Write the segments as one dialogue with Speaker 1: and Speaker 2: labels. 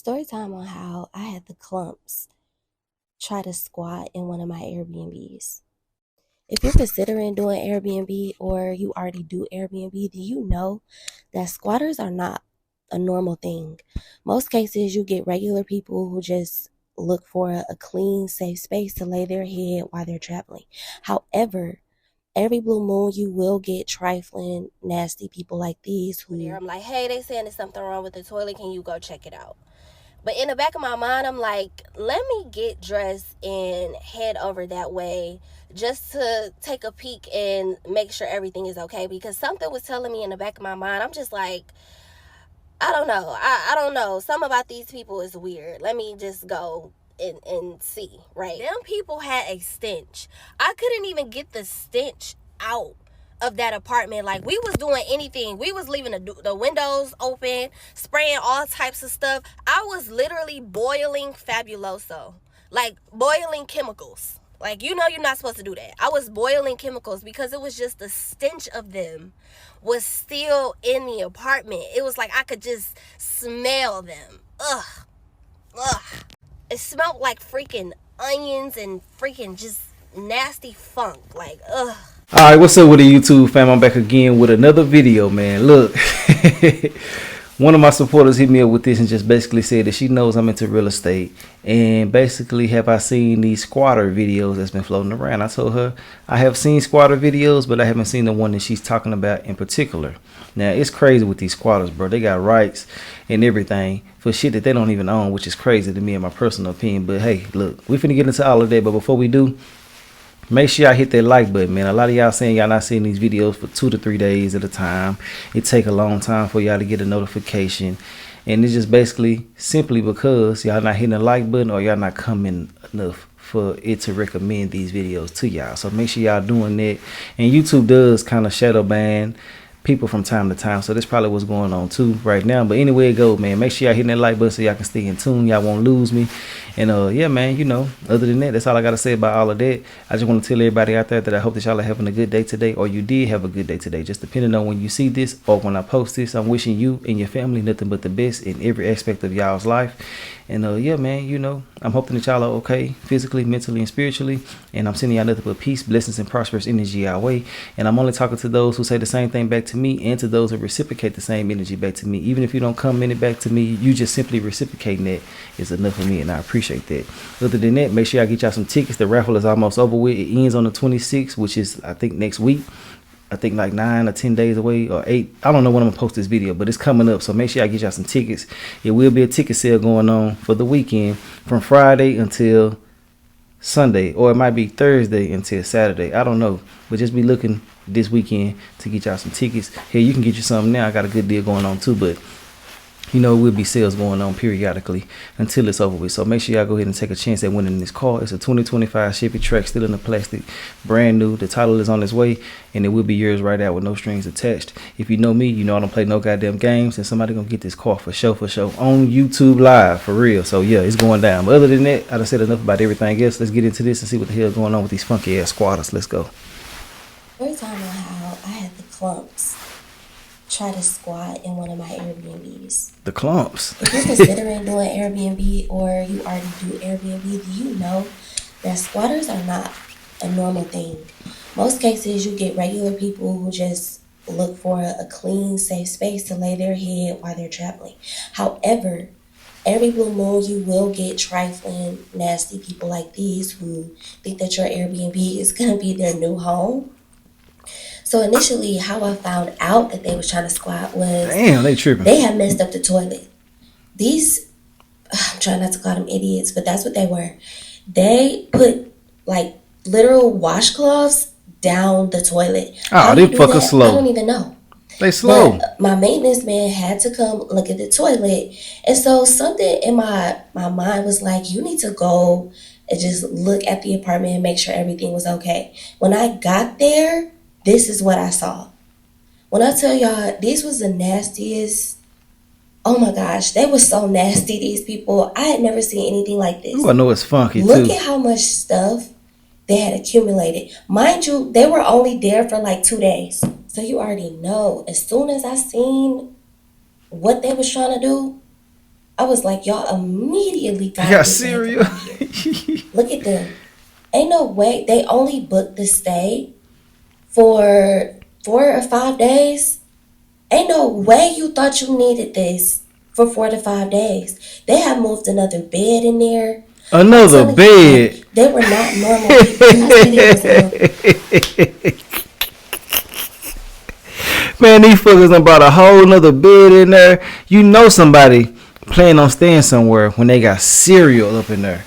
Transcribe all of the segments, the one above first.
Speaker 1: Story time on how I had the clumps try to squat in one of my Airbnbs. If you're considering doing Airbnb or you already do Airbnb, do you know that squatters are not a normal thing? Most cases, you get regular people who just look for a clean, safe space to lay their head while they're traveling. However, every blue moon, you will get trifling, nasty people like these who. I'm like, hey, they saying there's something wrong with the toilet. Can you go check it out? But in the back of my mind, I'm like, let me get dressed and head over that way just to take a peek and make sure everything is okay. Because something was telling me in the back of my mind, I'm just like, I don't know. I don't know. Something about these people is weird. Let me just go and see, right? Them people had a stench. I couldn't even get the stench out of that apartment. Like, we was doing anything. We was leaving the windows open, spraying all types of stuff. I was literally boiling Fabuloso, like boiling chemicals. Like, you know, you're not supposed to do that. I was boiling chemicals because it was just the stench of them was still in the apartment. It was like I could just smell them. Ugh. Ugh. It smelled like freaking onions and freaking just nasty funk. Like, ugh.
Speaker 2: Alright, what's up with the YouTube fam? I'm back again with another video, man. Look, one of my supporters hit me up with this and just basically said that she knows I'm into real estate. And basically, have I seen these squatter videos that's been floating around? I told her I have seen squatter videos, but I haven't seen the one that she's talking about in particular. Now, it's crazy with these squatters, bro. They got rights and everything for shit that they don't even own, which is crazy to me in my personal opinion. But hey, look, we finna get into all of that. But before we do, make sure y'all hit that like button, man. A lot of y'all saying y'all not seeing these videos for 2 to 3 days at a time. It take a long time for y'all to get a notification. And it's just basically simply because y'all not hitting the like button or y'all not coming enough for it to recommend these videos to y'all. So make sure y'all doing that. And YouTube does kind of shadow ban people from time to time, so that's probably what's going on too right now. But anyway it goes, man, make sure y'all hitting that like button so y'all can stay in tune, y'all won't lose me. And yeah, man, you know, other than that, that's all I gotta say about all of that. I just want to tell everybody out there that I hope that y'all are having a good day today, or you did have a good day today, just depending on when you see this or when I post this. I'm wishing you and your family nothing but the best in every aspect of y'all's life. And yeah, man, you know, I'm hoping that y'all are okay physically, mentally, and spiritually. And I'm sending y'all nothing but peace, blessings, and prosperous energy our way. And I'm only talking to those who say the same thing back to me, and to those who reciprocate the same energy back to me. Even if you don't come in it back to me, you just simply reciprocating that is enough for me, and I appreciate that. Other than that, make sure y'all get y'all some tickets. The raffle is almost over with. It ends on the 26th, which is, I think, next week. I think like 9 or 10 days away, or 8. I don't know when I'm gonna post this video, but it's coming up. So make sure y'all get y'all some tickets. It will be a ticket sale going on for the weekend from Friday until Sunday, or it might be Thursday until Saturday. I don't know, but just be looking this weekend to get y'all some tickets. Hey, you can get you something now. I got a good deal going on too, but you know, will be sales going on periodically until it's over with. So make sure y'all go ahead and take a chance at winning this car. It's a 2025 Chevy Track, still in the plastic, brand new. The title is on its way, and it will be yours right out with no strings attached. If you know me, you know I don't play no goddamn games, and somebody gonna get this car for sure on YouTube Live, for real. So yeah, it's going down. But other than that, I done said enough about everything else. Let's get into this and see what the hell is going on with these funky ass squatters. Let's go.
Speaker 1: Story time on how I had the clumps try to squat in one of my Airbnbs.
Speaker 2: The clumps.
Speaker 1: If you're considering doing Airbnb or you already do Airbnb, do you know that squatters are not a normal thing? Most cases, you get regular people who just look for a clean, safe space to lay their head while they're traveling. However, every blue moon, you will get trifling, nasty people like these who think that your Airbnb is going to be their new home. So initially, how I found out that they was trying to squat was,
Speaker 2: damn, they tripping.
Speaker 1: They had messed up the toilet. These, I'm trying not to call them idiots, but that's what they were. They put like literal washcloths down the toilet.
Speaker 2: Oh, they fucking slow.
Speaker 1: I don't even know.
Speaker 2: They slow.
Speaker 1: But my maintenance man had to come look at the toilet, and so something in my mind was like, you need to go and just look at the apartment and make sure everything was okay. When I got there, this is what I saw. When I tell y'all, these was the nastiest. Oh my gosh, they were so nasty, these people. I had never seen anything like this.
Speaker 2: Ooh, I know it's funky
Speaker 1: Look
Speaker 2: too.
Speaker 1: at how much stuff they had accumulated. Mind you, they were only there for like 2 days. So you already know, as soon as I seen what they was trying to do, I was like, y'all immediately
Speaker 2: I
Speaker 1: gotta
Speaker 2: got
Speaker 1: get the heck
Speaker 2: cereal.
Speaker 1: up out of here. Look at them. Ain't no way. They only booked the stay for 4 or 5 days. Ain't no way you thought you needed this for 4 to 5 days. They have moved another bed in there. I'm
Speaker 2: Another
Speaker 1: telling you,
Speaker 2: bed.
Speaker 1: like, they were not normal people. When I say they was
Speaker 2: Man, these fuckers done brought a whole nother bed in there. You know somebody planning on staying somewhere when they got cereal up in there.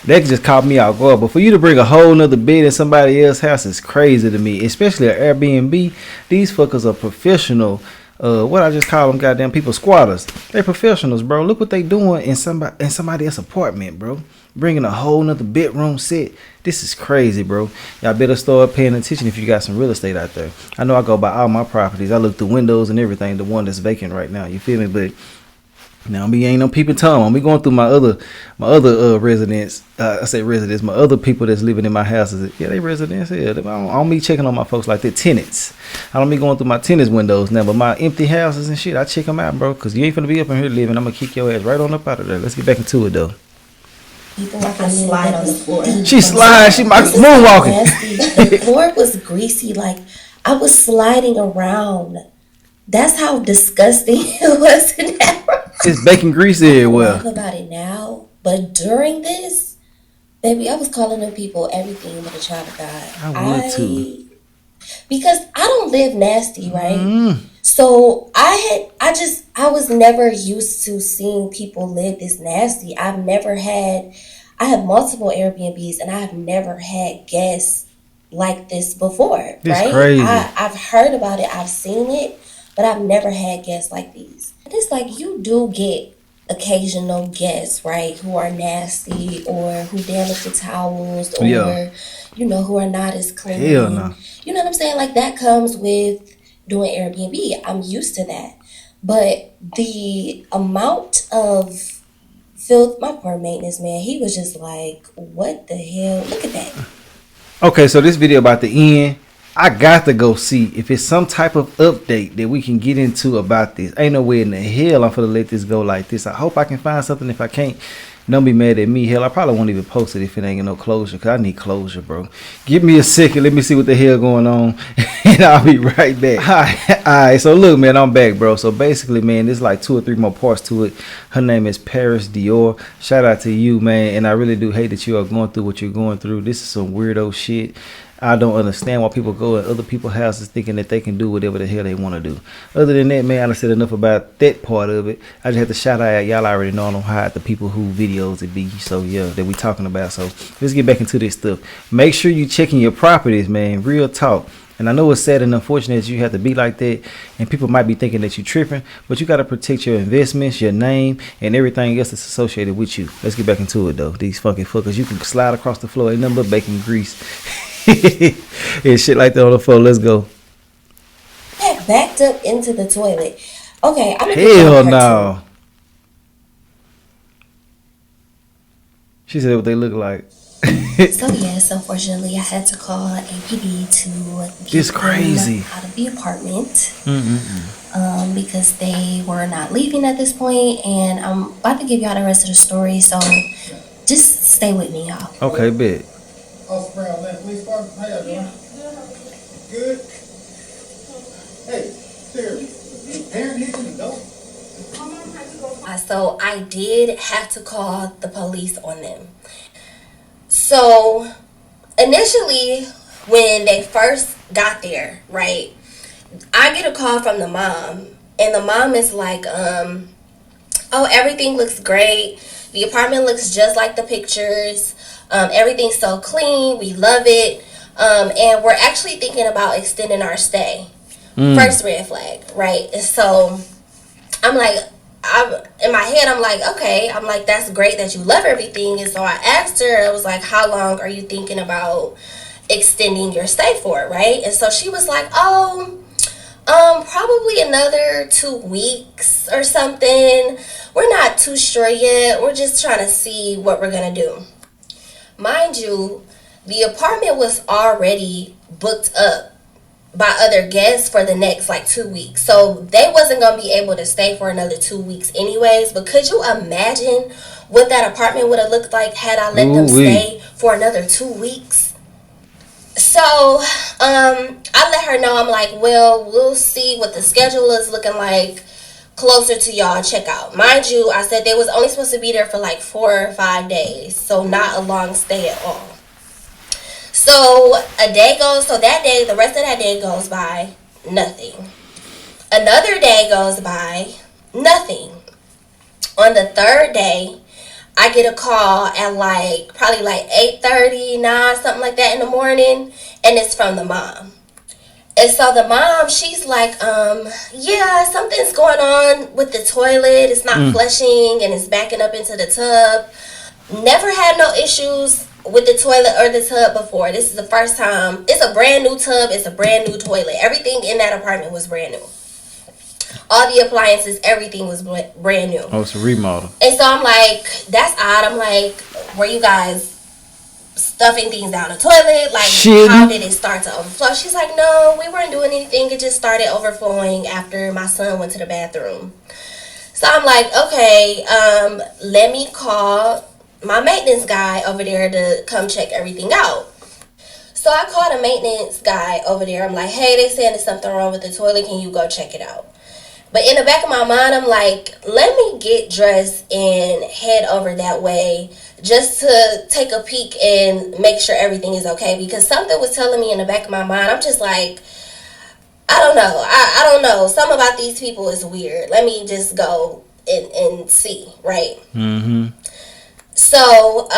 Speaker 2: That just caught me out guard. But for you to bring a whole nother bed in somebody else's house is crazy to me. Especially an Airbnb. These fuckers are professional. What I just call them, goddamn people, squatters. They professionals, bro. Look what they doing in somebody else's apartment, bro. Bringing a whole nother bedroom set. This is crazy, bro. Y'all better start paying attention if you got some real estate out there. I know I go by all my properties. I look through windows and everything. The one that's vacant right now. You feel me? But now me ain't no peeping tom. I'm be going through my other residents. I say residents. My other people that's living in my houses. Yeah, they residents. Yeah, I don't be checking on my folks like they're tenants. I don't be going through my tenants windows now, but my empty houses and shit, I check them out, bro. Cause you ain't finna be up in here living. I'm gonna kick your ass right on up out of there. Let's get back into it though.
Speaker 1: people like I slide on the floor.
Speaker 2: She slides. She my moonwalking.
Speaker 1: The floor was greasy. Like, I was sliding around. That's how disgusting it was in that room.
Speaker 2: It's bacon grease everywhere.
Speaker 1: I laugh about it now, but during this, baby, I was calling them people everything but a child of God.
Speaker 2: I would too.
Speaker 1: Because I don't live nasty, right? So I was never used to seeing people live this nasty. I have multiple Airbnbs and I have never had guests like this before,
Speaker 2: This
Speaker 1: right?
Speaker 2: crazy.
Speaker 1: I've heard about it, I've seen it, but I've never had guests like these. And it's like you do get occasional guests, right, who are nasty or who damage the towels or who are not as clean.
Speaker 2: Hell no.
Speaker 1: You know what I'm saying? Like, that comes with doing Airbnb. I'm used to that. But the amount of filth, my poor maintenance man, he was just like, what the hell? Look at that.
Speaker 2: Okay, so this video about the end, I got to go see if it's some type of update that we can get into about this. Ain't no way in the hell I'm finna let this go like this. I hope I can find something. If I can't, don't be mad at me. Hell, I probably won't even post it if it ain't got no closure, because I need closure, bro. Give me a second. Let me see what the hell going on, and I'll be right back. All right, so look, man, I'm back, bro. So basically, man, there's like 2 or 3 more parts to it. Her name is Paris Dior. Shout out to you, man, and I really do hate that you are going through what you're going through. This is some weirdo shit. I don't understand why people go in other people's houses thinking that they can do whatever the hell they want to do. Other than that, man, I said enough about that part of it. I just had to shout out, y'all already know I don't hide the people who videos it be. So yeah, that we talking about. So let's get back into this stuff. Make sure you checking your properties, man. Real talk. And I know it's sad and unfortunate that you have to be like that, and people might be thinking that you're tripping, but you got to protect your investments, your name, and everything else that's associated with you. Let's get back into it, though. These fucking fuckers, you can slide across the floor. Ain't nothing but bacon grease and shit like that on the floor. Let's go.
Speaker 1: Backed up into the toilet. Okay, I'm
Speaker 2: Hell no. She said what they look like.
Speaker 1: So yes, unfortunately, I had to call APD to get them out of the apartment because they were not leaving at this point, and I'm about to give y'all the rest of the story. So just stay with me, y'all.
Speaker 2: Okay, bet.
Speaker 3: Good. Hey, seriously, Aaron hitting the door.
Speaker 1: So I did have to call the police on them. So initially, when they first got there, right, I get a call from the mom, and the mom is like, oh, everything looks great. The apartment looks just like the pictures. Everything's so clean. We love it. And we're actually thinking about extending our stay. First red flag, right? And so I'm like, in my head, I'm like, okay. I'm like, that's great that you love everything. And so I asked her, I was like, how long are you thinking about extending your stay for, right? And so she was like, oh, probably another 2 weeks or something. We're not too sure yet. We're just trying to see what we're going to do. Mind you, the apartment was already booked up by other guests for the next like 2 weeks. So they wasn't gonna be able to stay for another 2 weeks anyways. But could you imagine what that apartment would have looked like had I let them
Speaker 2: Ooh wee.
Speaker 1: stay for another 2 weeks? So I let her know. I'm like, well, we'll see what the schedule is looking like closer to y'all check out. Mind you, I said they was only supposed to be there for like 4 or 5 days, so not a long stay at all. So a day goes, so that day, the rest of that day goes by, nothing. Another day goes by, nothing. On the third day, I get a call at like probably like 8:30, 9, something like that in the morning, and it's from the mom. And so the mom, she's like, yeah, something's going on with the toilet. It's not flushing and it's backing up into the tub. Never had no issues with the toilet or the tub before. This is the first time. It's a brand new tub. It's a brand new toilet. Everything in that apartment was brand new. All the appliances, everything was brand new.
Speaker 2: Oh, it's a remodel.
Speaker 1: And so I'm like, that's odd. I'm like, were you guys stuffing things down the toilet? Like,
Speaker 2: Shit.
Speaker 1: how did it start to overflow? She's like, no, we weren't doing anything. It just started overflowing after my son went to the bathroom. So I'm like, okay, let me call my maintenance guy over there to come check everything out. So I called a maintenance guy over there. I'm like, hey, they saying there's something wrong with the toilet. Can you go check it out? But in the back of my mind, I'm like, let me get dressed and head over that way just to take a peek and make sure everything is okay. Because something was telling me in the back of my mind, I'm just like, I don't know. I don't know. Something about these people is weird. Let me just go and see, right?
Speaker 2: Mm-hmm.
Speaker 1: So,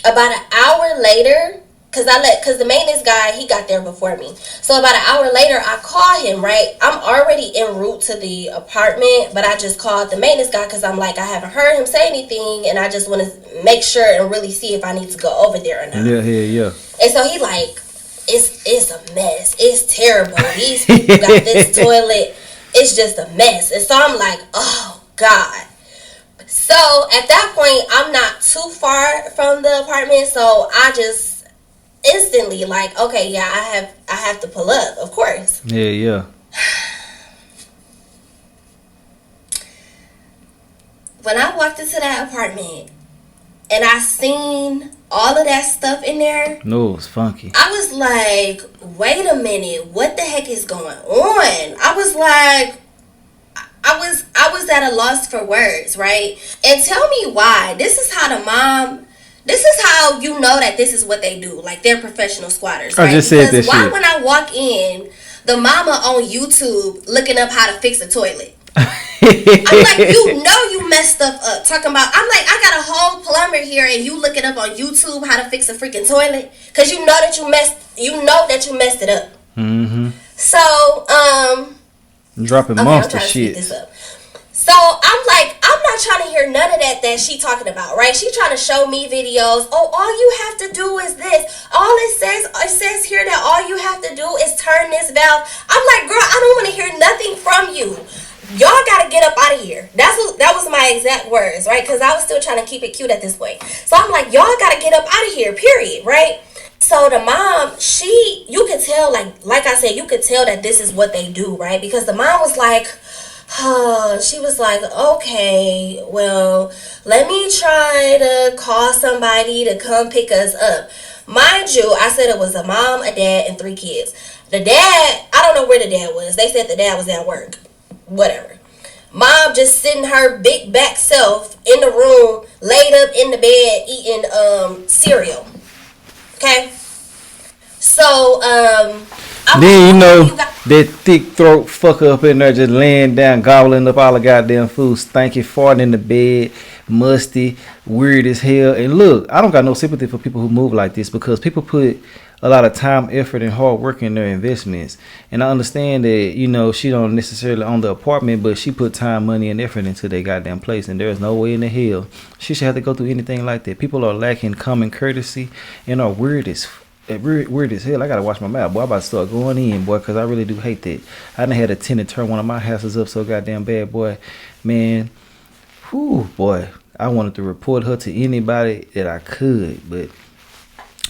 Speaker 1: about an hour later, because the maintenance guy, he got there before me. So about an hour later, I call him, right? I'm already en route to the apartment, but I just called the maintenance guy because I'm like, I haven't heard him say anything, and I just want to make sure and really see if I need to go over there or not.
Speaker 2: Yeah.
Speaker 1: And so he like, it's a mess. It's terrible. These people got this toilet. It's just a mess. And so I'm like, oh, God. So at that point, I'm not too far from the apartment, so I just instantly like, okay, yeah, I have to pull up, of course.
Speaker 2: Yeah.
Speaker 1: When I walked into that apartment and I seen all of that stuff in there,
Speaker 2: No, it's funky.
Speaker 1: I was like, wait a minute, what the heck is going on? I was like, I was at a loss for words, right? And tell me why. This is how you know that this is what they do. Like, they're professional squatters, right?
Speaker 2: I just said
Speaker 1: because
Speaker 2: that
Speaker 1: why
Speaker 2: shit.
Speaker 1: when I walk in, the mama on YouTube looking up how to fix a toilet? I'm like, you know you messed stuff up. Talking about, I'm like, I got a whole plumber here and you looking up on YouTube how to fix a freaking toilet? Because you know that you messed it up.
Speaker 2: Mm-hmm.
Speaker 1: So,
Speaker 2: Dropping
Speaker 1: okay,
Speaker 2: monster
Speaker 1: I'm trying to speed
Speaker 2: shit.
Speaker 1: this up. So I'm like, I'm not trying to hear none of that she talking about, right? She trying to show me videos. Oh, all you have to do is this. It says here that all you have to do is turn this valve. I'm like, girl, I don't want to hear nothing from you. Y'all gotta get up out of here. That was my exact words, right? Because I was still trying to keep it cute at this point. So I'm like, y'all gotta get up out of here, period, right? So the mom, you could tell, like I said, you could tell that this is what they do, right? Because the mom was like, she was like, okay, well, let me try to call somebody to come pick us up. Mind you, I said it was a mom, a dad, and 3 kids. The dad, I don't know where the dad was. They said the dad was at work. Whatever. Mom just sitting her big back self in the room, laid up in the bed, eating cereal. Okay? So,
Speaker 2: Then you know that thick throat fucker up in there just laying down, gobbling up all the goddamn food, stinky, farting in the bed, musty, weird as hell. And look, I don't got no sympathy for people who move like this because people put a lot of time, effort, and hard work in their investments. And I understand that, you know, she don't necessarily own the apartment, but she put time, money, and effort into their goddamn place. And there's no way in the hell she should have to go through anything like that. People are lacking common courtesy and are weird as hell. I gotta watch my mouth, boy. I'm about to start going in, boy, because I really do hate that. I done had a tenant turn one of my houses up so goddamn bad, boy. Man, whew, boy. I wanted to report her to anybody that I could, but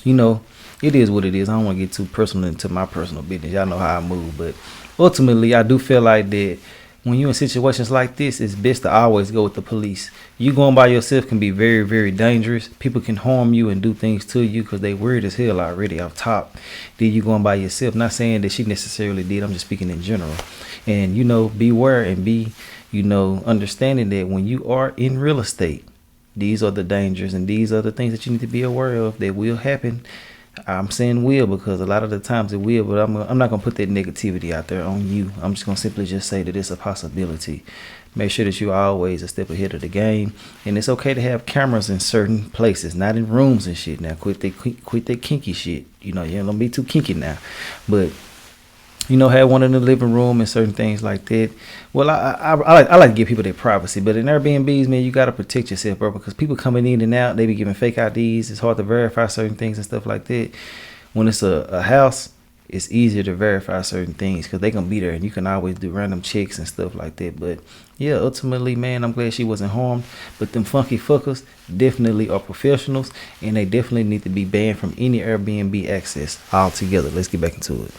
Speaker 2: you know, it is what it is. I don't want to get too personal into my personal business. Y'all know how I move, but ultimately, I do feel like that when you're in situations like this, it's best to always go with the police. You going by yourself can be very, very dangerous. People can harm you and do things to you because they worried as hell already off top. Then you going by yourself. Not saying that she necessarily did. I'm just speaking in general. And, beware and be, understanding that when you are in real estate, these are the dangers and these are the things that you need to be aware of that will happen. I'm saying will because a lot of the times it will, but I'm not going to put that negativity out there on you. I'm just going to simply just say that it's a possibility. Make sure that you're always a step ahead of the game. And it's okay to have cameras in certain places, not in rooms and shit. Now, quit that kinky shit. You don't be too kinky now. But have one in the living room and certain things like that. Well, I like to give people their privacy, but in Airbnbs, man, you got to protect yourself, bro, because people coming in and out, they be giving fake IDs. It's hard to verify certain things and stuff like that. When it's a house, it's easier to verify certain things because they gonna be there and you can always do random checks and stuff like that. But yeah, ultimately, man, I'm glad she wasn't harmed. But them funky fuckers definitely are professionals and they definitely need to be banned from any Airbnb access altogether. Let's get back into it.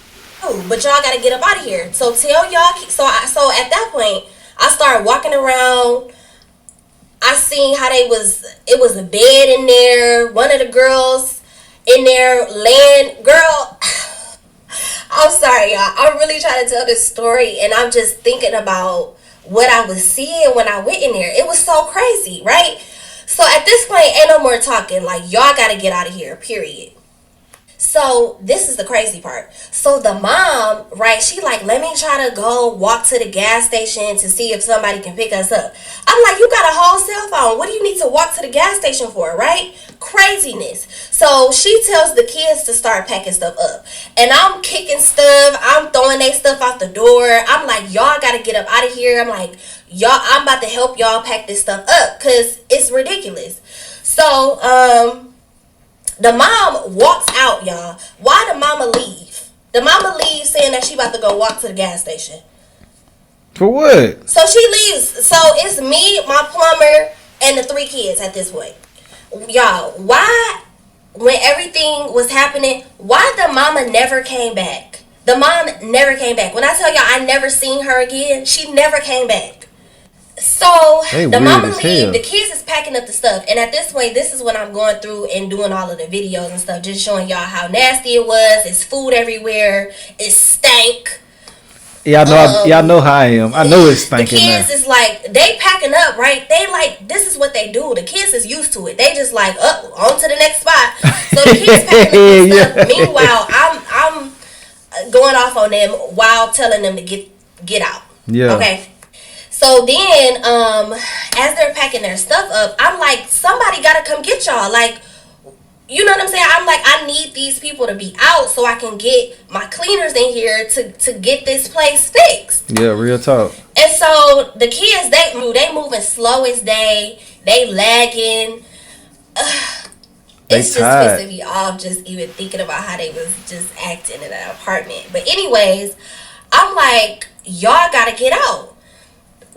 Speaker 1: But y'all gotta get up out of here. So tell y'all. So at that point, I started walking around. I seen how it was a bed in there. One of the girls in there laying. Girl, I'm sorry, y'all. I'm really trying to tell this story, and I'm just thinking about what I was seeing when I went in there. It was so crazy, right? So at this point, ain't no more talking. Like, y'all gotta get out of here. Period. So this is the crazy part. So the mom, right, she like, let me try to go walk to the gas station to see if somebody can pick us up. I'm like, you got a whole cell phone. What do you need to walk to the gas station for, right? Craziness. So she tells the kids to start packing stuff up. And I'm kicking stuff. I'm throwing their stuff out the door. I'm like, y'all got to get up out of here. I'm like, I'm about to help y'all pack this stuff up because it's ridiculous. So, the mom walks out, y'all. Why the mama leave? The mama leaves saying that she about to go walk to the gas station.
Speaker 2: For what?
Speaker 1: So she leaves. So it's me, my plumber, and the 3 kids at this point. Y'all, why, when everything was happening, why the mama never came back? The mom never came back. When I tell y'all I never seen her again, she never came back. So the mama leave, the kids is packing up the stuff, and at this point, this is when I'm going through and doing all of the videos and stuff, just showing y'all how nasty it was. It's food everywhere. It stank.
Speaker 2: Y'all know how I am. I know it's stinking.
Speaker 1: The kids is like, they packing up, right? They like, this is what they do. The kids is used to it. They just like, on to the next spot. So the kids packing up stuff. Meanwhile, I'm going off on them while telling them to get out.
Speaker 2: Yeah.
Speaker 1: Okay. So then, as they're packing their stuff up, I'm like, somebody gotta come get y'all. Like, you know what I'm saying? I'm like, I need these people to be out so I can get my cleaners in here to get this place fixed.
Speaker 2: Yeah, real talk.
Speaker 1: And so the kids, they moving slow as they lagging. It's just pissing me off just even thinking about how they was just acting in that apartment. But anyways, I'm like, y'all gotta get out.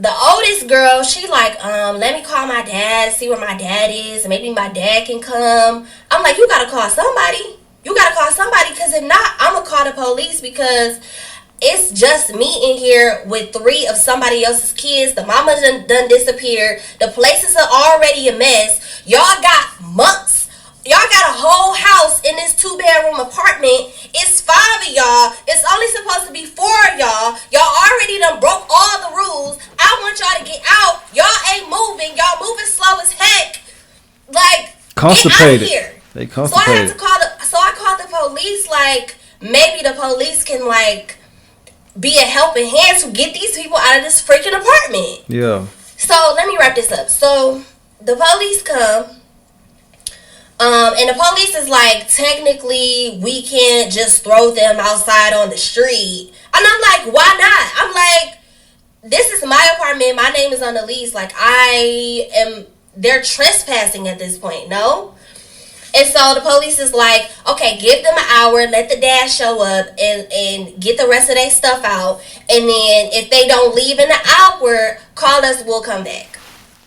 Speaker 1: The oldest girl, she like, let me call my dad, see where my dad is, and maybe my dad can come. I'm like, you gotta call somebody. You gotta call somebody, because if not, I'm gonna call the police, because it's just me in here with 3 of somebody else's kids. The mama done disappeared. The places are already a mess. Y'all got months. Y'all got a whole house in this 2-bedroom apartment. It's 5 of y'all. It's only supposed to be 4 of y'all. Y'all already done broke all the rules. I want y'all to get out. Y'all ain't moving. Y'all moving slow as heck. Like,
Speaker 2: constipated.
Speaker 1: Get out of here.
Speaker 2: They constipated.
Speaker 1: So I called the police. Like, maybe the police can like be a helping hand to get these people out of this freaking apartment.
Speaker 2: Yeah.
Speaker 1: So let me wrap this up. So the police come. And the police is like, technically, we can't just throw them outside on the street. And I'm like, why not? I'm like, this is my apartment. My name is on the lease. Like, they're trespassing at this point, no? And so the police is like, okay, give them an hour, let the dad show up and get the rest of their stuff out. And then if they don't leave in an hour, call us, we'll come back.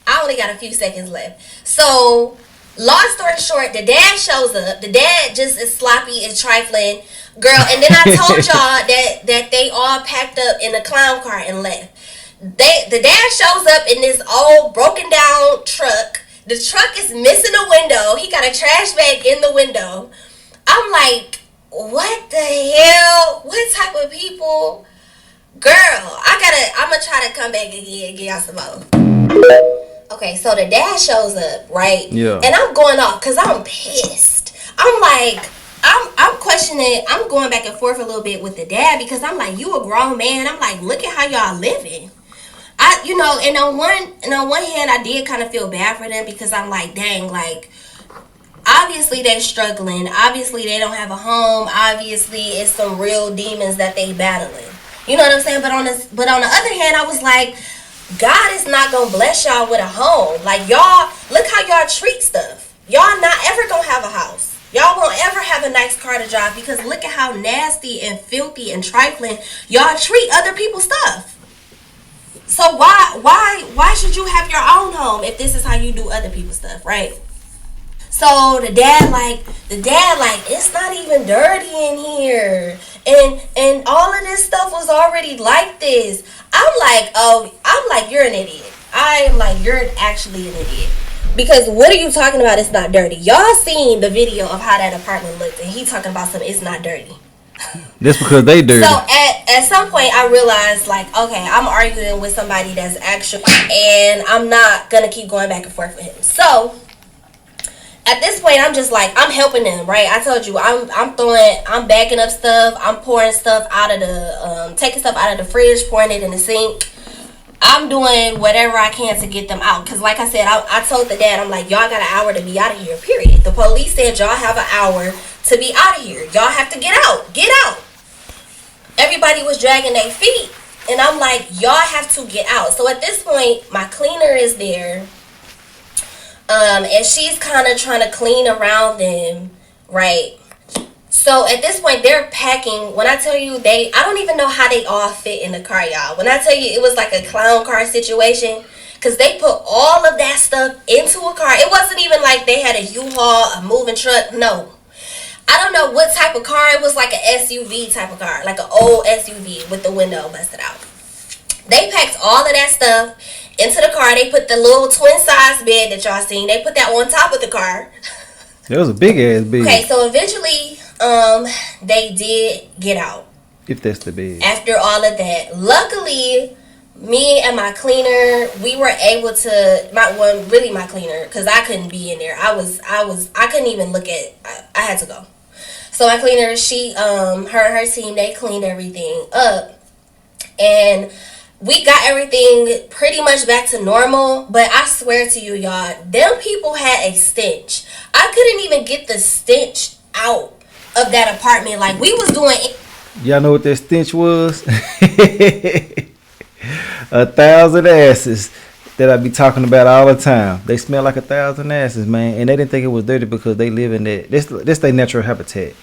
Speaker 1: I only got a few seconds left. So Long story short, the dad shows up. The dad just is sloppy and trifling, girl. And then I told y'all that they all packed up in a clown car and left. The dad shows up in this old broken down truck. The truck is missing a window. He got a trash bag in the window. I'm like, what the hell? What type of people? Girl, I'm gonna try to come back again and get y'all some more. Okay, so the dad shows up, right?
Speaker 2: Yeah.
Speaker 1: And I'm going off because I'm pissed. I'm like, I'm questioning. I'm going back and forth a little bit with the dad because I'm like, you a grown man. I'm like, look at how y'all living. And on one hand, I did kind of feel bad for them because I'm like, dang, like, obviously they're struggling. Obviously they don't have a home. Obviously it's some real demons that they battling. You know what I'm saying? But on the other hand, I was like, God is not gonna bless y'all with a home. Like, y'all, look how y'all treat stuff. Y'all not ever gonna have a house. Y'all won't ever have a nice car to drive because look at how nasty and filthy and trifling y'all treat other people's stuff. So why should you have your own home if this is how you do other people's stuff, right? So the dad like it's not even dirty in here, and all of this stuff was already like this. I'm like you're an idiot. I am like, you're actually an idiot. Because what are you talking about? It's not dirty. Y'all seen the video of how that apartment looked, and he talking about something. It's not dirty.
Speaker 2: That's because they dirty.
Speaker 1: So at some point I realized, like, okay, I'm arguing with somebody that's actually, and I'm not gonna keep going back and forth with him. So at this point, I'm just like, I'm helping them, right? I told you, I'm bagging up stuff, I'm pouring stuff out of the, taking stuff out of the fridge, pouring it in the sink. I'm doing whatever I can to get them out. Because like I said, I told the dad, I'm like, y'all got an hour to be out of here, period. The police said y'all have an hour to be out of here. Y'all have to get out. Get out. Everybody was dragging their feet. And I'm like, y'all have to get out. So at this point, my cleaner is there. And she's kind of trying to clean around them, right? So at this point, they're packing. When I tell you I don't even know how they all fit in the car, y'all. When I tell you it was like a clown car situation, because they put all of that stuff into a car. It wasn't even like they had a U-Haul, a moving truck. No. I don't know what type of car. It was like an SUV type of car, like an old SUV with the window busted out. They packed all of that stuff into the car. They put the little twin size bed that y'all seen. They put that on top of the car.
Speaker 2: It was a big ass bed.
Speaker 1: Okay, so eventually, they did get out.
Speaker 2: If that's the bed.
Speaker 1: After all of that, luckily, me and my cleaner, we were able to. My cleaner, because I couldn't be in there. I couldn't even look at. I had to go. So my cleaner, she, her team, they cleaned everything up, and we got everything pretty much back to normal. But I swear to you, y'all, them people had a stench. I couldn't even get the stench out of that apartment. Like, we was doing.
Speaker 2: Y'all know what that stench was? 1,000 asses that I be talking about all the time. They smell like 1,000 asses, man. And they didn't think it was dirty because they live in that. This their natural habitat.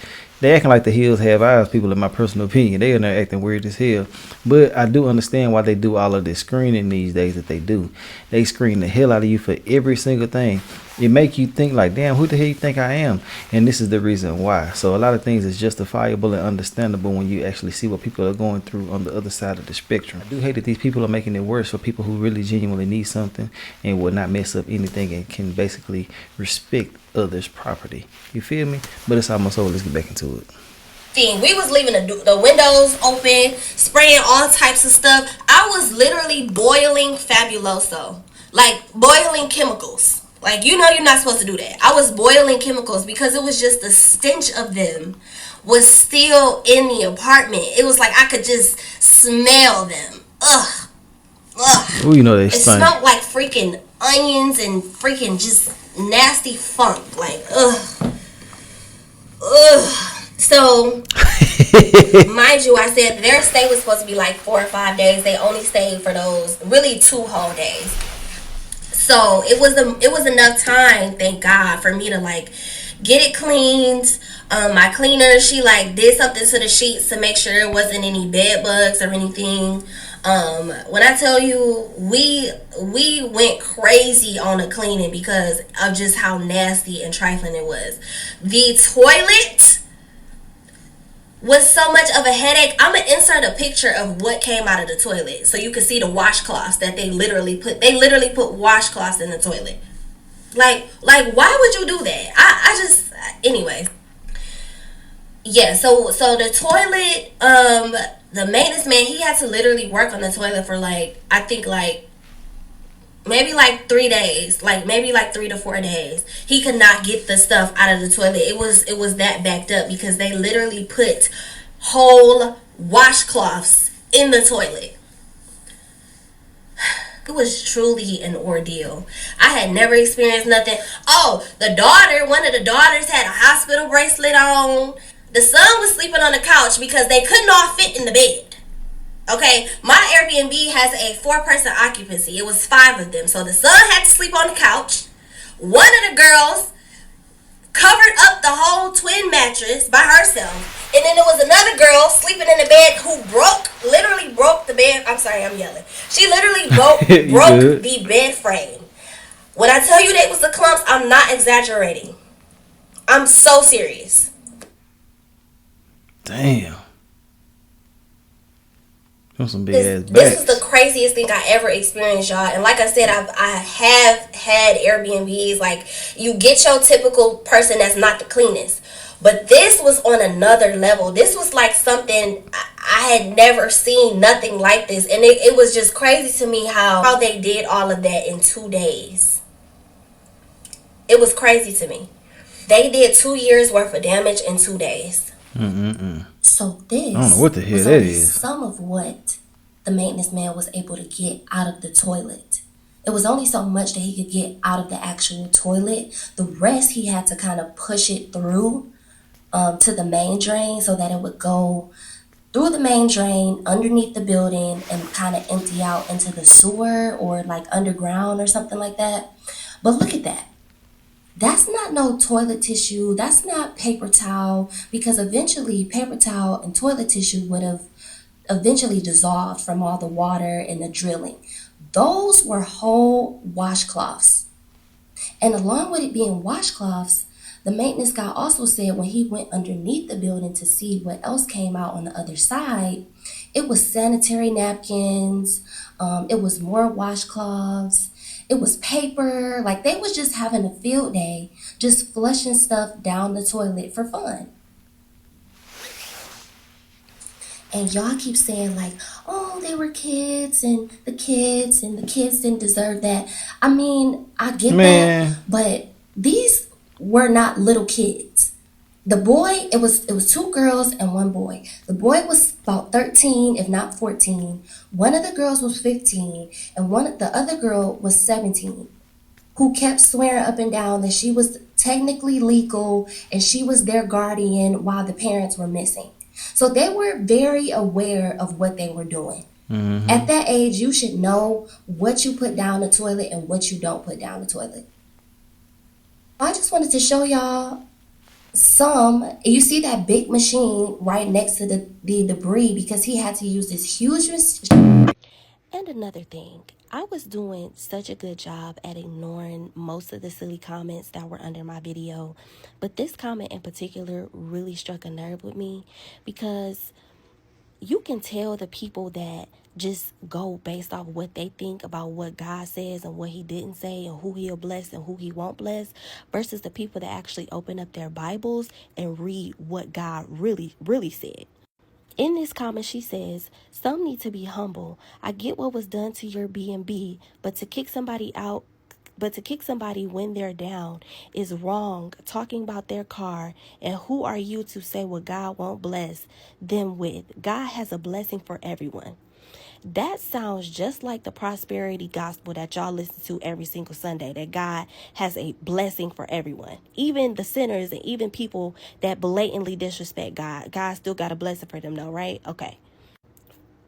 Speaker 2: They acting like the hills have eyes, people, in my personal opinion. They in there acting weird as hell. But I do understand why they do all of this screening these days that they do. They screen the hell out of you for every single thing. It make you think like, damn, who the hell you think I am? And this is the reason why. So a lot of things is justifiable and understandable when you actually see what people are going through on the other side of the spectrum. I do hate that these people are making it worse for people who really genuinely need something and will not mess up anything and can basically respect others' property. You feel me? But it's almost over. Let's get back into it.
Speaker 1: We was leaving the windows open, spraying all types of stuff. I was literally boiling Fabuloso, like boiling chemicals. Like, you know, you're not supposed to do that. I was boiling chemicals because it was just the stench of them was still in the apartment. It was like I could just smell them. Ugh.
Speaker 2: Oh, you know they stink.
Speaker 1: It smelled like freaking onions and freaking just nasty funk. Like, ugh. So, mind you, I said their stay was supposed to be like 4 or 5 days. They only stayed for those really 2 whole days. So it was enough time, thank God, for me to like get it cleaned. My cleaner, she like did something to the sheets to make sure there wasn't any bed bugs or anything. When I tell you we went crazy on the cleaning because of just how nasty and trifling it was. The toilet was so much of a headache. I'm gonna insert a picture of what came out of the toilet so you can see the washcloths that they literally put. They literally put washcloths in the toilet. Like why would you do that? I just anyway. Yeah, so the toilet, the maintenance man, he had to literally work on the toilet for like I think like maybe like 3 days, like maybe like 3 to 4 days. He could not get the stuff out of the toilet. It was that backed up because they literally put whole washcloths in the toilet. It was truly an ordeal. I had never experienced nothing. Oh, one of the daughters had a hospital bracelet on. The son was sleeping on the couch because they couldn't all fit in the bed. Okay, my Airbnb has a 4-person occupancy. It was 5 of them. So the son had to sleep on the couch. One of the girls covered up the whole twin mattress by herself. And then there was another girl sleeping in the bed who literally broke the bed. I'm sorry, I'm yelling. She literally broke the bed frame. When I tell you that it was the clumps, I'm not exaggerating. I'm so serious.
Speaker 2: Damn. Those some big ass backs.
Speaker 1: This is the craziest thing I ever experienced, y'all. And like I said, I have had Airbnbs. Like, you get your typical person that's not the cleanest. But this was on another level. This was like something I had never seen, nothing like this. And it was just crazy to me how they did all of that in 2 days. It was crazy to me. They did 2 years worth of damage in 2 days. So this
Speaker 2: I don't know what the hell
Speaker 1: was
Speaker 2: that
Speaker 1: only
Speaker 2: is.
Speaker 1: some of what the maintenance man was able to get out of the toilet. It was only so much that he could get out of the actual toilet. The rest he had to kind of push it through to the main drain so that it would go through the main drain underneath the building and kind of empty out into the sewer or like underground or something like that. But look at that. That's not no toilet tissue. That's not paper towel because eventually paper towel and toilet tissue would have eventually dissolved from all the water and the drilling. Those were whole washcloths. And along with it being washcloths, the maintenance guy also said when he went underneath the building to see what else came out on the other side, it was sanitary napkins, it was more washcloths, it was paper. Like they was just having a field day, just flushing stuff down the toilet for fun. And y'all keep saying like, oh, they were kids and the kids didn't deserve that. I mean, I get
Speaker 2: Man.
Speaker 1: that, but these were not little kids. The boy, it was 2 girls and 1 boy. The boy was about 13, if not 14. One of the girls was 15, and the other girl was 17, who kept swearing up and down that she was technically legal and she was their guardian while the parents were missing. So they were very aware of what they were doing. At that age, you should know what you put down the toilet and what you don't put down the toilet. I just wanted to show y'all you see that big machine right next to the debris because he had to use this huge machine. And another thing, I was doing such a good job at ignoring most of the silly comments that were under my video, but this comment in particular really struck a nerve with me because you can tell the people that just go based off what they think about what God says and what he didn't say and who he'll bless and who he won't bless versus the people that actually open up their Bibles and read what God really, really said. In this comment, she says, some need to be humble. I get what was done to your B&B, but to kick somebody when they're down is wrong. Talking about their car, and who are you to say what God won't bless them with? God has a blessing for everyone. That sounds just like the prosperity gospel that y'all listen to every single Sunday, that God has a blessing for everyone. Even the sinners and even people that blatantly disrespect God, God still got a blessing for them though, right? Okay.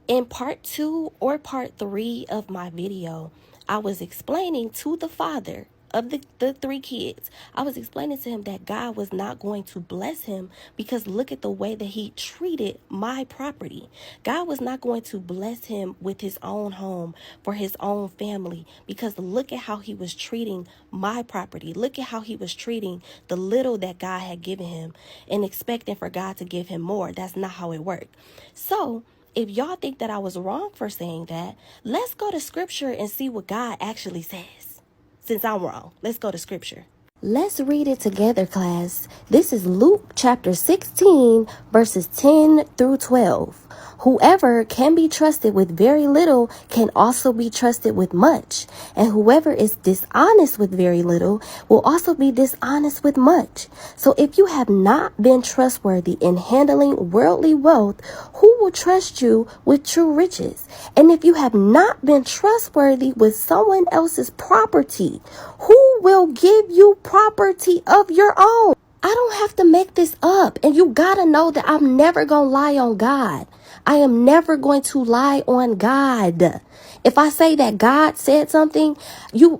Speaker 1: In part 2 or part 3 of my video, I was explaining to the father of the three kids, I was explaining to him that God was not going to bless him because look at the way that he treated my property. God was not going to bless him with his own home for his own family because look at how he was treating my property. Look at how he was treating the little that God had given him and expecting for God to give him more. That's not how it worked. So if y'all think that I was wrong for saying that, let's go to scripture and see what God actually says. Since I'm wrong, let's go to scripture. Let's read it together, class. This is Luke chapter 16, verses 10 through 12. Whoever can be trusted with very little can also be trusted with much. And whoever is dishonest with very little will also be dishonest with much. So if you have not been trustworthy in handling worldly wealth, who will trust you with true riches? And if you have not been trustworthy with someone else's property, who will give you property of your own? I don't have to make this up. And you gotta know that I'm never gonna lie on God. I am never going to lie on God. If I say that God said something,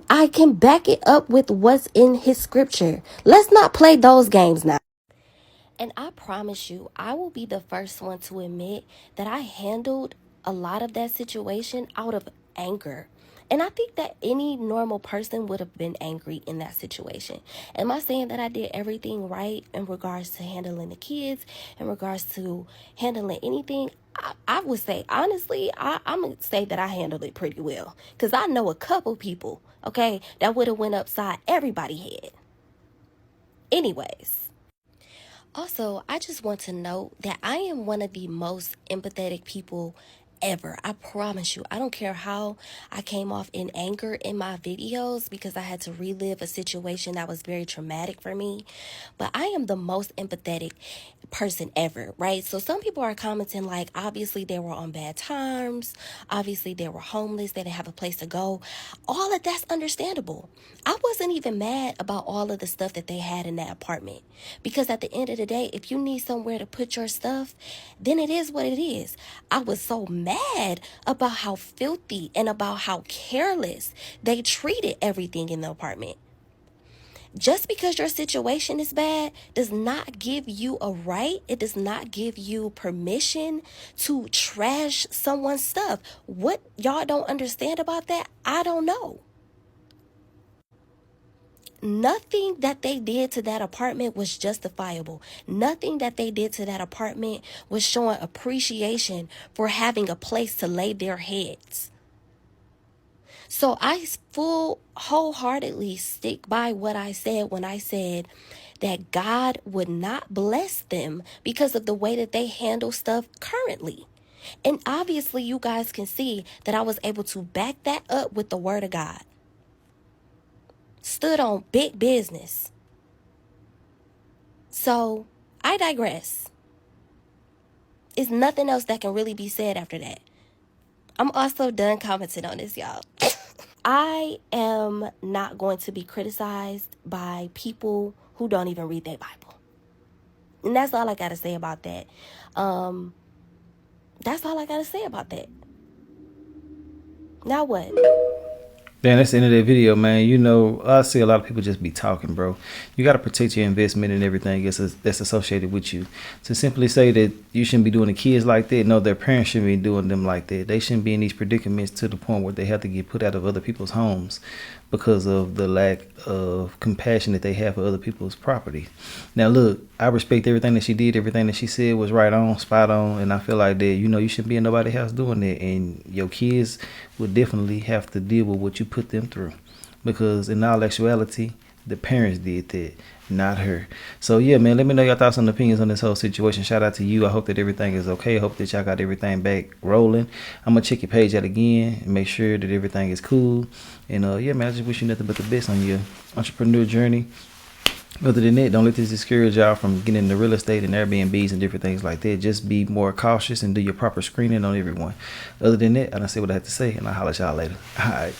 Speaker 1: I can back it up with what's in his scripture. Let's not play those games now. And I promise you, I will be the first one to admit that I handled a lot of that situation out of anger. And I think that any normal person would have been angry in that situation. Am I saying that I did everything right in regards to handling the kids, in regards to handling anything? I would say, honestly, I'm going to say that I handled it pretty well. Because I know a couple people, okay, that would have went upside everybody's head. Anyways. Also, I just want to note that I am one of the most empathetic people ever. I promise you. I don't care how I came off in anger in my videos because I had to relive a situation that was very traumatic for me. But I am the most empathetic person ever, right? So some people are commenting like, obviously they were on bad terms. Obviously they were homeless. They didn't have a place to go. All of that's understandable. I wasn't even mad about all of the stuff that they had in that apartment because at the end of the day, if you need somewhere to put your stuff, then it is what it is. I was so mad about how filthy and about how careless they treated everything in the apartment. Just because your situation is bad does not give you a right. It does not give you permission to trash someone's stuff. What y'all don't understand about that, I don't know. Nothing that they did to that apartment was justifiable. Nothing that they did to that apartment was showing appreciation for having a place to lay their heads. So I wholeheartedly stick by what I said when I said that God would not bless them because of the way that they handle stuff currently. And obviously you guys can see that I was able to back that up with the word of God. Stood on big business. So I digress. It's nothing else that can really be said after that. I'm also done commenting on this, y'all. I am not going to be criticized by people who don't even read their Bible. And that's all I got to say about that. That's all I got to say about that. Now what?
Speaker 2: Damn, that's the end of that video, man. You know, I see a lot of people just be talking, bro. You got to protect your investment and everything that's associated with you. To simply say that you shouldn't be doing the kids like that, no, their parents shouldn't be doing them like that. They shouldn't be in these predicaments to the point where they have to get put out of other people's homes because of the lack of compassion that they have for other people's property. Now, look, I respect everything that she did. Everything that she said was right on, spot on. And I feel like that, you know, you shouldn't be in nobody's house doing that. And your kids would definitely have to deal with what you put them through. Because in all actuality, the parents did that, not her. So yeah, man, let me know your thoughts and opinions on this whole situation. Shout out to you. I hope that everything is okay. I hope that y'all got everything back rolling. I'm gonna check your page out again and make sure that everything is cool. And yeah, man, I just wish you nothing but the best on your entrepreneur journey. Other than that, don't let this discourage y'all from getting into real estate and Airbnbs and different things like that. Just be more cautious and do your proper screening on everyone. Other than that, I done say what I have to say, and I'll holler at y'all later. All right.